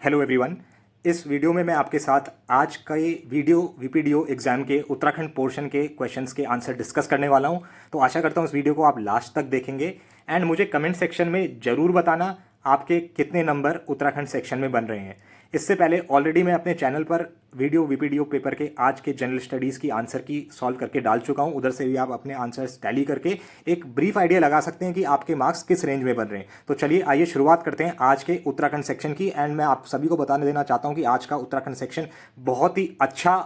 Hello everyone. इस video में मैं आपके साथ आज के वीडियो वीपीडीओ एग्जाम के उत्तराखंड पोर्शन के क्वेश्चंस के आंसर डिस्कस करने वाला हूं। तो आशा करता हूं इस वीडियो को आप लास्ट तक देखेंगे एंड मुझे कमेंट सेक्शन में ज़रूर बताना आपके कितने नंबर उत्तराखंड सेक्शन में बन रहे हैं। इससे पहले ऑलरेडी मैं अपने चैनल पर वीडियो वीपीडीओ पेपर के आज के जनरल स्टडीज़ की आंसर की सॉल्व करके डाल चुका हूं। उधर से भी आप अपने आंसर्स टैली करके एक ब्रीफ आइडिया लगा सकते हैं कि आपके मार्क्स किस रेंज में बन रहे हैं। तो चलिए आइए शुरुआत करते हैं आज के उत्तराखंड सेक्शन की। एंड मैं आप सभी को बताने देना चाहता हूं कि आज का उत्तराखंड सेक्शन बहुत ही अच्छा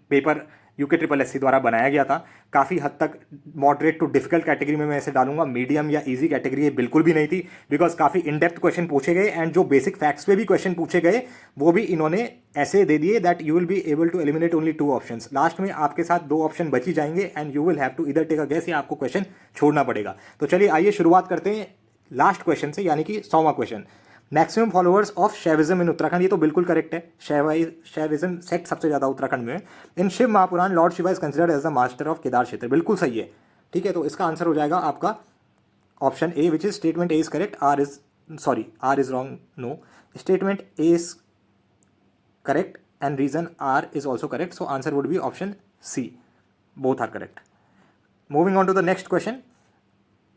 पेपर यूके ट्रिपल एससी द्वारा बनाया गया था। काफ़ी हद तक मॉडरेट टू डिफिकल्ट कैटेगरी में मैं इसे डालूंगा, मीडियम या इजी कैटेगरी ये बिल्कुल भी नहीं थी, बिकॉज काफ़ी इन डेप्थ क्वेश्चन पूछे गए एंड जो बेसिक फैक्ट्स पे भी क्वेश्चन पूछे गए वो भी इन्होंने ऐसे दे दिए that you will be able to eliminate only 2 options. Last में आपके साथ 2 ऑप्शन बची जाएंगे and you will have to इधर टेक अ गेस या आपको क्वेश्चन छोड़ना पड़ेगा। तो चलिए आइए शुरुआत करते हैं लास्ट क्वेश्चन से, यानी कि 100वां question. Maximum followers of Shaivism in Uttarakhand, ये तो बिल्कुल करेक्ट है। शैविज्म सेक्ट सबसे ज़्यादा उत्तराखंड में है। In Shiv Mahapuran Lord Shiva is considered as the master of Kedar Kshetra, बिल्कुल सही है। ठीक है, तो इसका आंसर हो जाएगा आपका option A, which is statement A is correct, R is wrong, no, statement A is correct and reason R is also correct, so answer would be option C, both are correct. Moving on to the next question,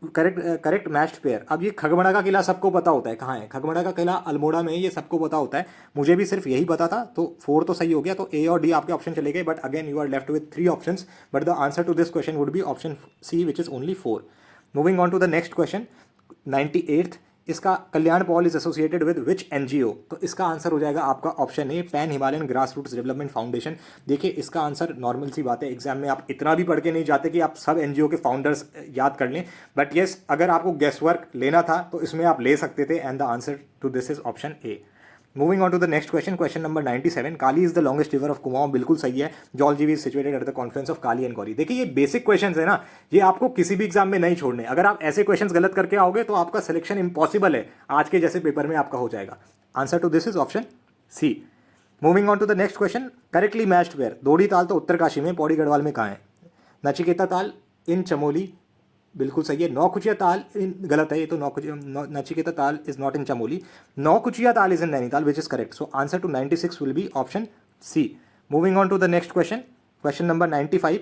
correct matched pair. अब ये खगमड़ा का किला सबको पता होता है कहाँ है, खगमड़ा का किला अल्मोड़ा में है, ये सबको पता होता है। मुझे भी सिर्फ यही पता था, तो 4 तो सही हो गया, तो ए और डी आपके ऑप्शन चले गए। But again you are left with 3 options, but the answer to this question would be option C, which is only 4। Moving on to the next question, 98th, इसका Kalyan Paul is associated with which NGO, तो इसका answer हो जाएगा आपका option A, pan Himalayan grass roots development foundation. देखिए इसका answer normal सी बात है, एग्जाम में आप इतना भी पढ़ के नहीं जाते कि आप सब एनजीओ के फाउंडर्स याद कर लें, बट येस अगर आपको गेस वर्क लेना था तो इसमें आप ले सकते थे and the answer to this is option A. Moving on to the next question, question number 97, Kali is the longest river of Kumaon, बिल्कुल सही है। Jauljibi is situated at the conference of Kali and Gauri. देखिए ये बेसिक क्वेश्चंस है ना, ये आपको किसी भी एग्जाम में नहीं छोड़ने। अगर आप ऐसे क्वेश्चंस गलत करके आओगे तो आपका सिलेक्शन इंपॉसिबल है, आज के जैसे पेपर में आपका हो जाएगा। Answer to this is option C. Moving on to the next question, correctly matched pair, Dodi Tal तो उत्तरकाशी में, पौड़ी गढ़वाल में कहाँ है? नचिकेता ताल इन चमोली, बिल्कुल सही है। नौकुचिया ताल गलत है, ये तो Nachiketa Tal is not in Chamoli, Naukuchiya Tal is in Nainital, which is correct, so answer to 96 will be option C. Moving on to the next question, question number 95,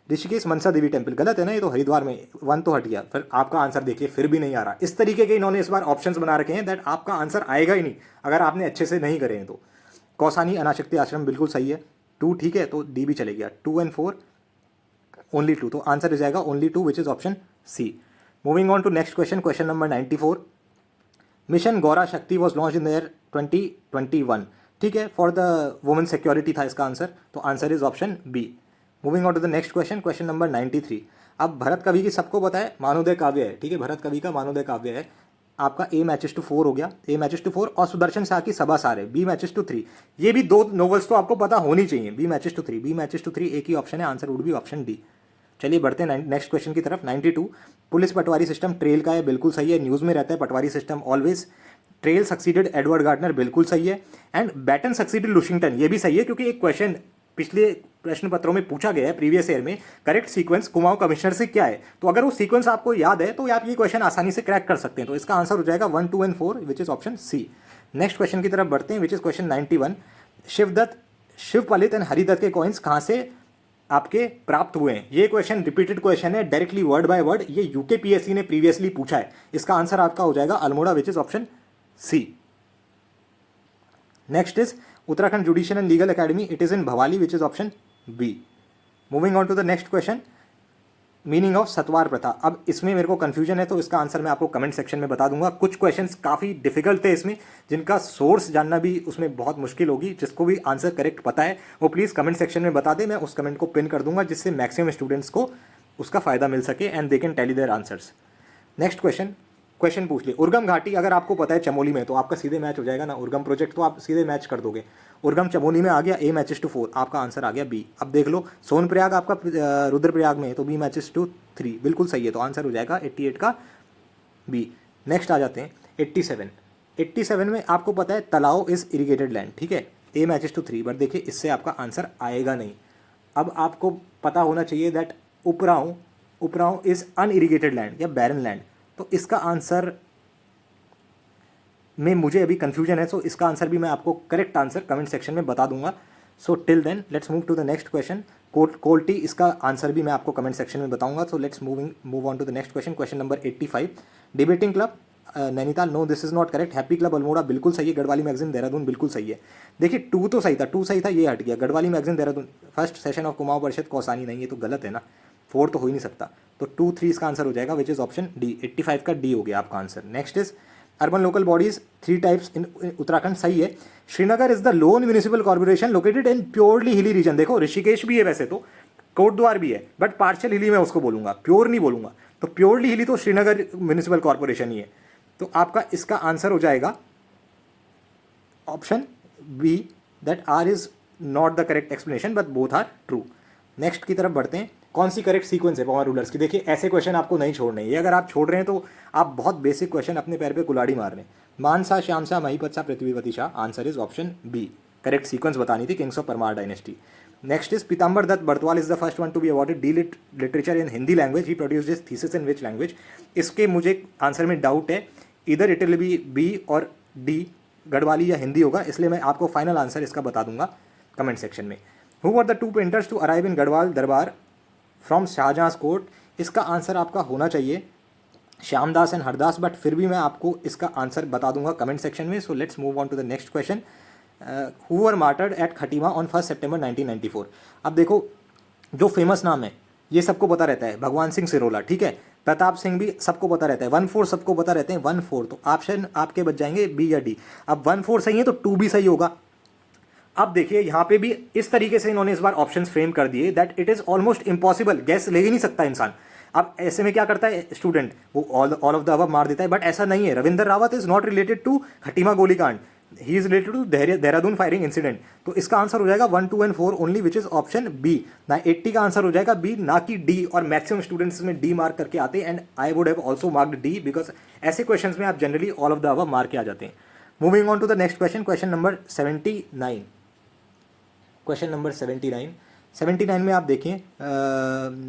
Rishikesh Mansa Devi temple, गलत है ना, ये तो हरिद्वार में, 1 तो हट गया। फिर आपका आंसर देखिए फिर भी नहीं आ रहा। इस तरीके के इन्होंने इस बार ऑप्शंस बना रखे हैं दैट आपका आंसर आएगा ही नहीं अगर आपने अच्छे से नहीं करे हैं तो। कौसानी अनाशक्ति आश्रम, बिल्कुल सही है, 2 ठीक है, तो डी भी चले गया। 2 and 4 ओनली 2, तो आंसर हो जाएगा only 2, which is option C. Moving on to next question, question number 94, mission Gaura Shakti was launch in year 2021, ठीक है, फॉर द वुमेन सिक्योरिटी था इसका आंसर, तो answer is option B. Moving on to the next question, question number 93, अब भरत कवि की सबको पता है मानोदय काव्य है, ठीक है, भरत कवि का मानोदय काव्य है। आपका ए मैचेस टू 4 हो गया, ए मैचेस टू 4, और सुदर्शन शाह की सभा सार है, बी मैचेस टू 3। ये भी 2 नॉवेल्स तो आपको पता होनी चाहिए, B matches to 3, B matches to 3 एक ही ऑप्शन है, answer would be option D. चलिए बढ़ते हैं नेक्स्ट क्वेश्चन की तरफ। 92, पुलिस पटवारी सिस्टम ट्रेल का है, बिल्कुल सही है, न्यूज़ में रहता है patwari system always. Traill succeeded Edward Gardner, बिल्कुल सही है। एंड बैटन सक्सीडेड लुशिंगटन, ये भी सही है, क्योंकि एक क्वेश्चन पिछले प्रश्न पत्रों में पूछा गया है प्रीवियस ईयर में, करेक्ट सीक्वेंस कुमाऊं कमिश्नर से क्या है, तो अगर वो सीक्वेंस आपको याद है तो आप ये क्वेश्चन आसानी से क्रैक कर सकते हैं। तो इसका आंसर हो जाएगा 1, 2 and 4, which is option C. Next question की तरफ बढ़ते हैं, which is question 91, Shivdatt, Shivpalit and Haridatt के कॉइन्स कहाँ से आपके प्राप्त हुए हैं? ये क्वेश्चन रिपीटेड क्वेश्चन है, डायरेक्टली वर्ड बाय वर्ड, ये यूकेपीएससी ने प्रीवियसली पूछा है। इसका आंसर आपका हो जाएगा Almora, which is option C. Next is Uttarakhand judicial and legal academy, it is in Bhowali, which is option B. Moving on to the next question, meaning of Satwar pratha. अब इसमें मेरे को कंफ्यूजन है, तो इसका आंसर मैं आपको कमेंट सेक्शन में बता दूंगा। कुछ क्वेश्चंस काफ़ी डिफिकल्ट थे इसमें, जिनका सोर्स जानना भी उसमें बहुत मुश्किल होगी। जिसको भी आंसर करेक्ट पता है वो प्लीज़ कमेंट सेक्शन में बता दे, मैं उस कमेंट को पिन कर दूंगा, जिससे मैक्सिमम स्टूडेंट्स को उसका फायदा मिल सके and they can tally their answers. Next question पूछ लिए, उर्गम घाटी अगर आपको पता है चमोली में, तो आपका सीधे मैच हो जाएगा ना, उर्गम प्रोजेक्ट तो आप सीधे मैच कर दोगे। उर्गम चमोली में आ गया, ए मैचेस टू 4, आपका आंसर आ गया बी। अब देख लो सोनप्रयाग आपका रुद्रप्रयाग में है, तो बी मैचेस टू 3, बिल्कुल सही है, तो आंसर हो जाएगा 88 का बी। नेक्स्ट आ जाते हैं 87, 87 में आपको पता है तलाव इज इरीगेटेड लैंड, ठीक है, ए मैचेस टू 3, बट देखिए इससे आपका आंसर आएगा नहीं। अब आपको पता होना चाहिए दैट उपराव इज अनइरीगेटेड लैंड या बैरन लैंड, तो इसका आंसर में मुझे अभी कन्फ्यूजन है, सो इसका आंसर भी मैं आपको करेक्ट आंसर कमेंट सेक्शन में बता दूंगा। So till then let's move to the next question. Kolti, इसका आंसर भी मैं आपको कमेंट सेक्शन में बताऊंगा। So let's move on to the next question. Question number 85, debating club Nainital, no this is not correct. Happy club Almora बिल्कुल सही है। Garhwali magazine Dehradun बिल्कुल सही है। देखिए 2 तो सही था, 2 सही था, ये हट गया। Garhwali magazine Dehradun, first session of Kumaon परिषद कौसानी, नहीं ये तो गलत है ना, 4 तो हो ही नहीं सकता। तो 2, 3 इसका आंसर हो जाएगा, विच इज ऑप्शन डी। 85 का डी हो गया आपका answer. Next is urban local bodies 3 types in Uttarakhand, सही है। Srinagar is the loan municipal corporation located in purely hilly region. देखो ऋषिकेश भी है वैसे तो, कोटद्वार भी है, बट पार्शियल हिली मैं उसको बोलूंगा, प्योर नहीं बोलूंगा। तो प्योरली हिली तो श्रीनगर म्यूनिसिपल कॉर्पोरेशन ही है। तो आपका इसका आंसर हो जाएगा option B, that R is not the correct explanation but both are true. Next की तरफ बढ़ते हैं। कौन सी करेक्ट सीक्वेंस है पावर रूलर्स की? देखिए ऐसे क्वेश्चन आपको नहीं छोड़ने, ये अगर आप छोड़ रहे हैं तो आप बहुत बेसिक क्वेश्चन अपने पैर पे कुल्हाड़ी मार रहे हैं। Mansa, Shyamsa, Mahipat, Prithvivati Shah, answer is option B. Correct sequence बतानी थी, kings of Parmar dynasty. Next is Pitambar Dutt Bartwal is the first one to be awarded D Lit literature in Hindi language, he produced his thesis in which language? इसके मुझे आंसर में doubt है, इधर it will be B B D, Garhwali या हिंदी होगा, इसलिए मैं आपको फाइनल आंसर इसका बता दूंगा कमेंट सेक्शन में। Who were the 2 painters to arrive in Garhwal durbar from Shah Jahan court? इसका आंसर आपका होना चाहिए श्यामदास एंड हरदास, बट फिर भी मैं आपको इसका आंसर बता दूंगा कमेंट सेक्शन में। So let's move on to the next question. Who were martyred at Khatima on 1 September 1994? अब देखो जो फेमस नाम है ये सबको पता रहता है, भगवान सिंह सिरोला, ठीक है, प्रताप सिंह भी सबको पता रहता है, 1-4 सबको पता रहते हैं, 1-4, तो ऑप्शन आपके बच जाएंगे बी या डी। अब 1-4 सही है तो 2 भी सही होगा। अब देखिए यहाँ पे भी इस तरीके से इन्होंने इस बार ऑप्शंस फ्रेम कर दिए that it is almost impossible, gas ले ही नहीं सकता इंसान। अब ऐसे में क्या करता है स्टूडेंट, वो ऑल ऑफ द अबव मार देता है, बट ऐसा नहीं है। Ravinder Rawat is not related to Khatima गोलीकांड, he is related to Dehradun firing incident. तो इसका आंसर हो जाएगा 1, 2 and 4 only, which is option B. ना 80 का आंसर हो जाएगा बी, ना कि डी, और मैक्सिमम स्टूडेंट्स में डी मार्क करके आते हैं, and I would have also marked D because ऐसे क्वेश्चन में आप generally all of the above mark के आ जाते हैं। Moving on to the next question, question number 79। Question number 79 में आप देखें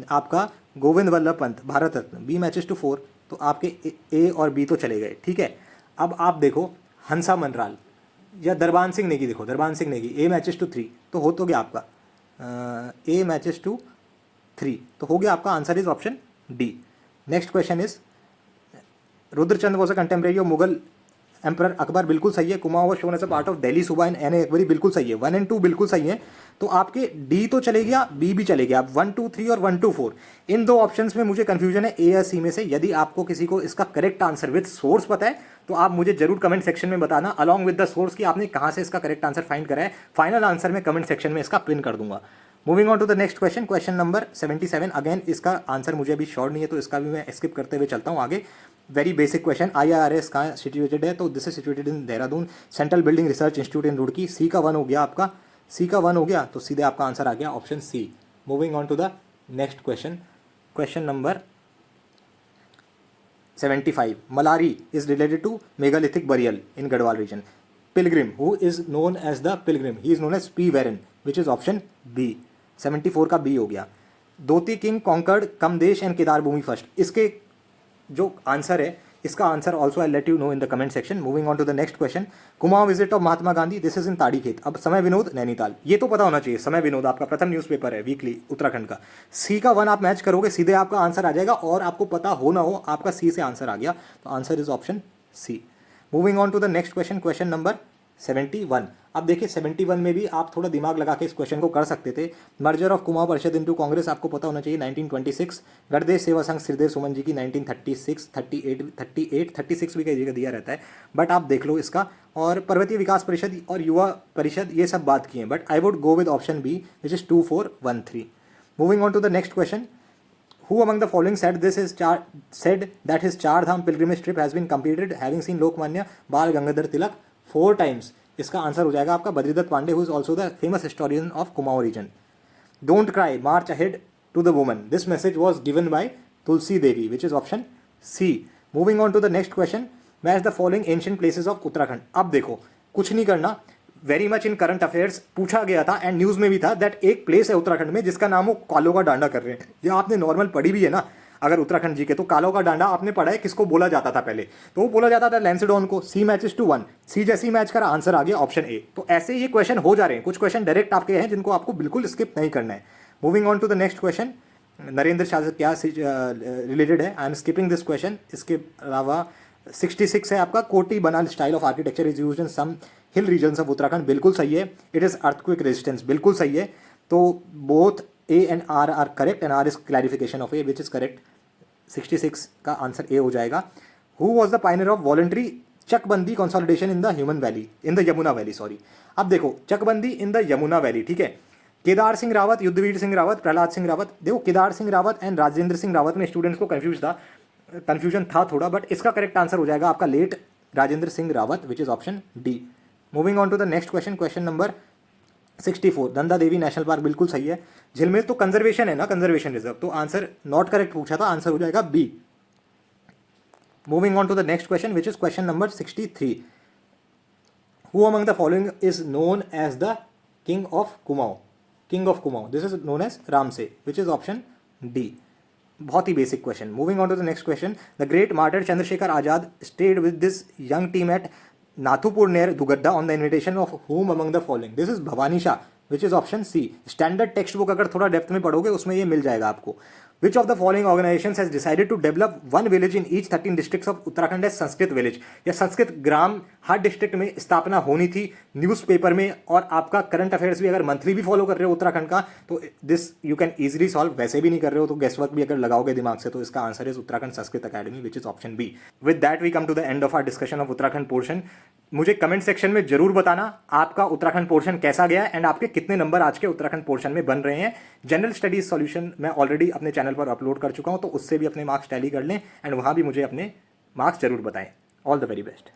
आपका Govind Vallabh Pant Bharat Ratna, B matches to 4, तो आपके ए और बी तो चले गए, ठीक है। अब आप देखो हंसा मनराल या दरबान सिंह नेगी, देखो दरबान सिंह नेगी, ए मैचेस टू 3, तो हो तो गया आपका ए मैचेस टू 3, तो हो गया आपका answer is option D. Next question is Rudrachand was a contemporary of Mughal emperor Akbar, बिल्कुल सही है। Kumaon was shown as a part of Delhi Suba in N Akbari, बिल्कुल सही है। 1 एंड 2 बिल्कुल सही है। तो आपके डी तो चले गया, बी भी चले गया। अब 1, 2, 3 और 1, 2, 4 इन 2 ऑप्शंस में मुझे कंफ्यूजन है ए या सी में से। यदि आपको किसी को इसका करेक्ट आंसर विद सोर्स पता है तो आप मुझे जरूर कमेंट सेक्शन में बताना अलॉन्ग विद द सोर्स कि आपने कहाँ से इसका करेक्ट आंसर फाइंड करा है। फाइनल आंसर मैं कमेंट सेक्शन में इसका पिन कर दूंगा। Moving on to the next question, question number 77। Again इसका आंसर मुझे अभी श्योर नहीं है तो इसका भी मैं स्किप करते हुए चलता हूँ आगे। वेरी बेसिक क्वेश्चन, IIRS कहाँ सिचुएटेड है? तो this is situated in Dehradun, central building research institute in Roorkee. C का 1 हो गया आपका, सी का 1 हो गया तो सीधे आपका आंसर आ गया option C. Moving on to the next question, question number 75। Malari is related to megalithic burial in Garhwal region. Pilgrim, who is known as the pilgrim? He is known as P Barron, which is option B. 74 का B हो गया। Doti king conquered Kamdesh and Kedar Bhumi first, इसके जो answer है इसका answer also I let you know in the comment section. Moving on to the next question, Kumaon visit of Mahatma Gandhi, this is in Tarikhet. अब समय विनोद नैनीताल, ये तो पता होना चाहिए। समय विनोद आपका प्रथम न्यूज़पेपर है वीकली उत्तराखंड का। सी का 1 आप मैच करोगे सीधे आपका आंसर आ जाएगा, और आपको पता हो ना हो आपका सी से आंसर आ गया, तो answer is option C. Moving on to the next question, question number 71। अब देखिए 71 में भी आप थोड़ा दिमाग लगा के इस क्वेश्चन को कर सकते थे। मर्जर ऑफ कुमाऊं परिषद इनटू कांग्रेस आपको पता होना चाहिए 1926। गणदेश सेवा संघ श्रीदेव सुमन जी की 1936, 38, 36 भी कई जगह दिया रहता है, बट आप देख लो इसका। और पर्वतीय विकास परिषद और युवा परिषद ये सब बात की है, but I would go with option B which is 2, 4, 1, 3। Moving on to the next question, Who among the following said that his Char Dham pilgrimage trip has been completed having seen Lokmanya Bal Gangadhar Tilak 4 times? इसका answer हो जाएगा आपका Badridutt Pandey, who is also the famous historian of Kumaon region. Don't cry, march ahead to the woman. This message was given by Tulsi Devi, which is option C. Moving on to the next question, match the following ancient places of Uttarakhand. अब देखो कुछ नहीं करना, very much in current affairs पूछा गया था and news में भी था दैट एक प्लेस है उत्तराखंड में जिसका नाम वो कालो का डांडा कर रहे हैं। ये आपने नॉर्मल पढ़ी भी है ना। अगर उत्तराखंड जी के, तो कालों का डांडा आपने पढ़ा है किसको बोला जाता था पहले, तो वो बोला जाता था लैंसडॉन को। सी मैचेस टू 1, सी जैसी मैच का आंसर आ गया ऑप्शन ए। तो ऐसे ये क्वेश्चन हो जा रहे हैं, कुछ क्वेश्चन डायरेक्ट आपके हैं जिनको आपको बिल्कुल स्किप नहीं करना है। Moving on to the next question, Narendra Shah से क्या रिलेटेड है, I am skipping this question. इसके अलावा 66 है आपका, Koti Banal style of architecture is used in some hill regions of Uttarakhand, बिल्कुल सही है। इट इज अर्थक्वेक रेजिस्टेंस, बिल्कुल सही है। तो both A and R R correct and R is clarification of A which is correct. 66 का आंसर ए हो जाएगा। Who was the pioneer of voluntary chakbandi consolidation in the human valley, in the Yamuna valley, sorry. अब देखो चकबंदी इन the Yamuna valley, ठीक है। केदार सिंह रावत, युद्धवीर सिंह रावत, प्रहलाद सिंह रावत। देखो Kedar Singh Rawat and Rajendra Singh Rawat में स्टूडेंट्स को कंफ्यूजन था थोड़ा, बट इसका करेक्ट आंसर हो जाएगा आपका late Rajendra Singh Rawat which is option D. Moving on to the next question, question number 64, Nanda Devi national park, बिल्कुल सही है। झिलमिल तो कंजर्वेशन है ना, कंजर्वेशन रिजर्व, तो आंसर नॉट करेक्ट पूछा था, आंसर हो जाएगा B. Moving on to the next question which is question number 63, who among the following is known as the king of Kumaon, king of Kumaon, this is known as Ramsay which is option D. बहुत ही basic question. Moving on to the next question, the great martyr Chandrashekhar Azad stayed with this young team at Nathupur near Dugadda on the invitation of whom among the following, this is Bhavani Shah which is option C। Standard text book अगर थोड़ा depth में पढ़ोगे उसमें ये मिल जाएगा आपको। Which of the following organizations has decided to develop one village in each 13 districts of Uttarakhand as Sanskrit village, या संस्कृत ग्राम हर district में स्थापना होनी थी न्यूज़पेपर में। और आपका करंट अफेयर्स भी अगर मंथली भी फॉलो कर रहे हो उत्तराखंड का, तो this you can easily solve. वैसे भी नहीं कर रहे हो तो गेस वर्क भी अगर लगाओगे दिमाग से, तो इसका answer is Uttarakhand Sanskrit academy which is option B. With that we come to the end of our discussion of Uttarakhand portion. मुझे कमेंट सेक्शन में जरूर बताना आपका उत्तराखंड पोर्शन कैसा गया एंड आपके कितने नंबर आज के उत्तराखंड पोर्शन में बन रहे हैं। जनरल स्टडीज सॉल्यूशन मैं ऑलरेडी अपने चैनल पर अपलोड कर चुका हूं, तो उससे भी अपने मार्क्स टैली कर लें एंड वहां भी मुझे अपने मार्क्स जरूर बताएं। All the very best.